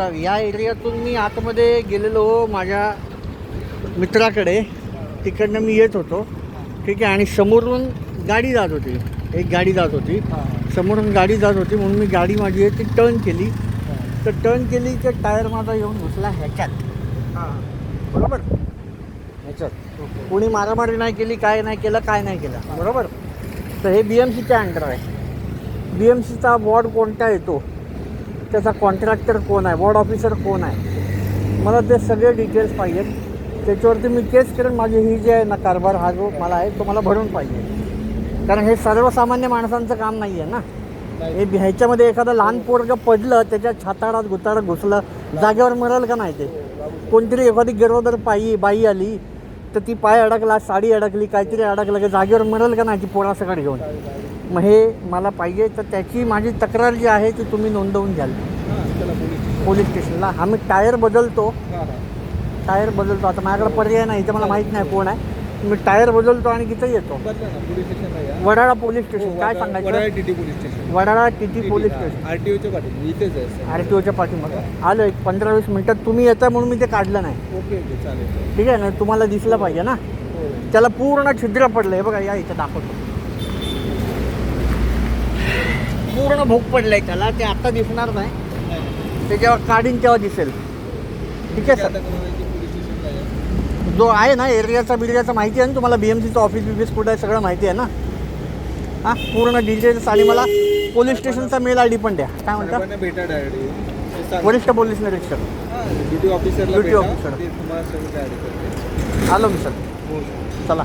बघा, या एरियातून मी आतमध्ये गेलेलो माझ्या मित्राकडे. तिकडनं मी येत होतो, ठीक आहे. आणि समोरून गाडी जात होती, एक गाडी जात होती, समोरून गाडी जात होती. म्हणून मी गाडी माझी आहे ती टर्न केली. तर टर्न केली तर टायर माझा येऊन घुसला ह्याच्यात, बरोबर. ह्याच्यात कोणी मारामारी नाही केली, काय नाही केलं, काय नाही केलं, बरोबर. तर हे BMCच्या अंडर आहे. BMCचा वॉर्ड कोणता येतो, त्याचा कॉन्ट्रॅक्टर कोण आहे, वॉर्ड ऑफिसर कोण आहे, मला ते सगळे डिटेल्स पाहिजेत. त्याच्यावरती मी केस करेन. माझी ही जे आहे ना कारभार, हा जो मला आहे तो मला भरून पाहिजे. कारण हे सर्वसामान्य माणसांचं काम नाही आहे ना. हे ह्याच्यामध्ये एखादं लहान पोरगं पडलं, त्याच्या छाताडात गुताडात घुसलं, जागेवर मरल का नाही. ते कोणतरी एखादी गरोदर बाई आली तर ती पाय अडकला, साडी अडकली, काहीतरी अडकलं की जागेवर मरल का नाही ती पोरासकट घेऊन. मग हे मला पाहिजे. तर त्याची माझी तक्रार जी आहे ती तुम्ही नोंदवून घ्याल पोलीस स्टेशनला. आम्ही टायर बदलतो. आता माझ्याकडे पर्याय नाही, इथं मला माहीत नाही कोण आहे. मी टायर बदलतो आणि तिथं येतो. Wadala police station. काय सांगायचं? वडाळा TT पोलीस स्टेशन, RTOच्या पाठीमागे आलो. एक 15-20 मिनटात तुम्ही येता म्हणून मी ते काढलं नाही. ओके चालेल. ठीक आहे ना. तुम्हाला दिसलं पाहिजे ना. त्याला पूर्ण छिद्र पडलं आहे बघा. या इथं दाखवतो. पूर्ण भोग पडलंय त्याला. ते आता दिसणार नाही, ते जेव्हा काढीन तेव्हा दिसेल. ठीक आहे सर. जो आहे ना एरियाचा बिरियाचा माहिती आहे ना तुम्हाला. BMCचं ऑफिस कुठं आहे सगळं माहिती आहे ना. हां, पूर्ण डिटेल्स. आणि मला पोलीस स्टेशनचा मेल ID पण द्या. काय म्हणता? वरिष्ठ पोलीस निरीक्षक, ड्युटी ऑफिसर. आलो मी सर. चला.